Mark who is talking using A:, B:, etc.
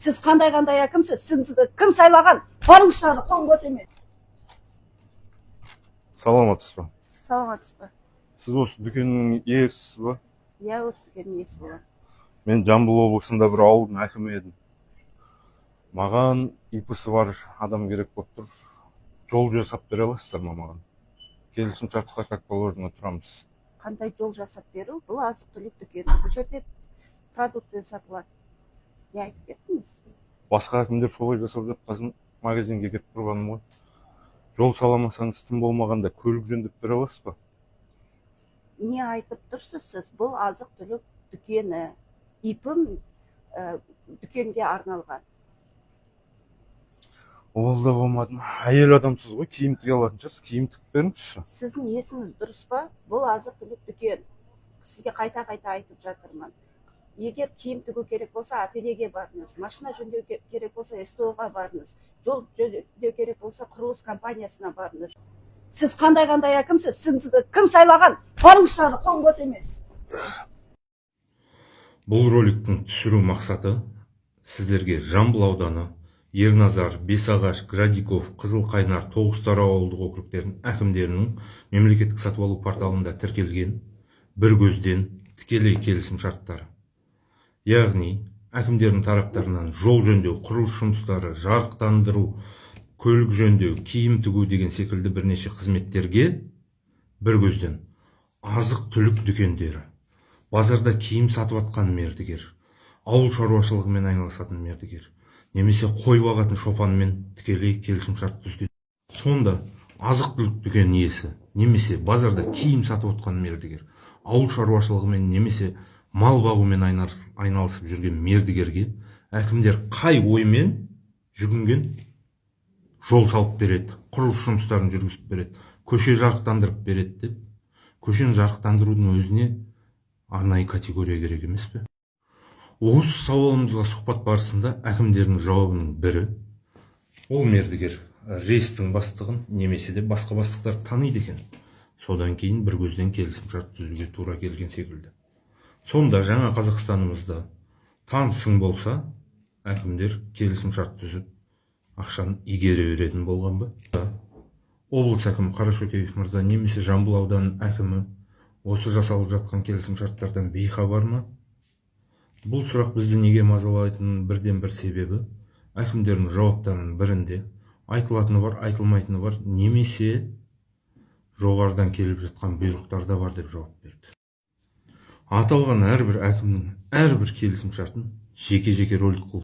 A: Сіз қандай әкімсіз? Сізді кім сайлаған? Барыңызшы, қол бос емес.
B: Саламатсыз ба?
A: Саламатсыз ба?
B: Сіз осы дүкеннің иесісіз ба?
A: Иә, осы дүкеннің иесі болам.
B: Мен Жамбыл облысында бір ауылдың әкімі едім. Маған ИП-сы бар адам керек болып тұр. Жол жасап бере аласыздар ма маған? Келісім шартқа как положено тұрамыз.
A: Қандай жол жасап беру? Бұл азық-түлік дүкені. Бұл жерде продукты сатылады. Не айтып кеттіңіз?
B: Басқа әкімдер солай жасап жатқасын магазинге кетіп тұрғаным ғой. Жол саламасаңыз тым болмағанда көлік жөндеп бере аласыз ба?
A: Не айтып тұрсыз сіз? Бұл азық-түлік дүкені. ИП-ім дүкенге арналған.
B: Ол да болмады. Әйел адамсыз ғой, киім тіге алатын шығарсыз, киім тігіп беріңізші.
A: Сіздің есіңіз дұрыс па? Бұл азық-түлік дүкен. Сізге қайта-қайта айтып жатырмын. Егер киім тігу керек болса, ательеге барыңыз. Машина жөндеу керек болса, СТО-ға барыңыз. Жол жөндеу керек болса, құрылыс компаниясына барыңыз. Сіз қандай әкімсіз? Сізді кім сайлаған? Барыңызшы, қол бос емес.
C: Бұл роликтің түсіру мақсаты сіздерге Жамбыл ауданы, Ерназар, Бесағаш, Градиков, Қызылқайнар, Тоғызтар ауылдық округтерінің әкімдерінің мемлекеттік сатып алу порталында тіркелген бір көзден тікелей келісім шарттары. Яғни, әкімдердің тараптарынан жол жөндеу, құрылыс жұмыстары, жарықтандыру, көлік жөндеу, киім тігу деген секілді бірнеше қызметтерге бір көзден азық-түлік дүкендері, базарда киім сатып атқан мердігер, ауыл шаруашылығымен айналысатын мердігер, немесе қой бағатын шопанмен тікелей келісім шарт түзген. Сонда азық-түлік дүкен иесі, немесе базарда киім сатып атқан мердігер, ауыл шаруашылығымен немесе мал бағумен айналысып жүрген мердігерге әкімдер қай оймен жүгінген жол салып береді, құрылыс жұмыстарын жүргізіп береді, көше жарықтандырып береді деп, көшені жарықтандырудың өзіне арнайы категория керек емес пе? Осы сауалымызға сұхбат барысында әкімдердің жауабының бірі, ол мердігер рейстің бастығын немесе де басқа бастықтар таниды екен. Содан кейін бір көзден келісім шарт түзуге тура келген секілді. Сонда жаңа Қазақстанымызда танысың болса, әкімдер келісім шарт түзіп, ақшаны игере беретін болған ба? Облыс әкімі Қарашөкеев мырза немесе Жамбыл ауданының әкімі осы жасалып жатқан келісім шарттардан бейхабар ма? Бұл сұрақ бізді неге мазалайтынының бірден бір себебі, әкімдердің жауаптарының бірінде айтылатыны бар, айтылмайтыны бар, немесе жоғарыдан келіп жатқан бұйрықтарда бар деп жауап берді. Аталған әрбір әкімнің әрбір келісім шартын жеке-жеке ролик қылып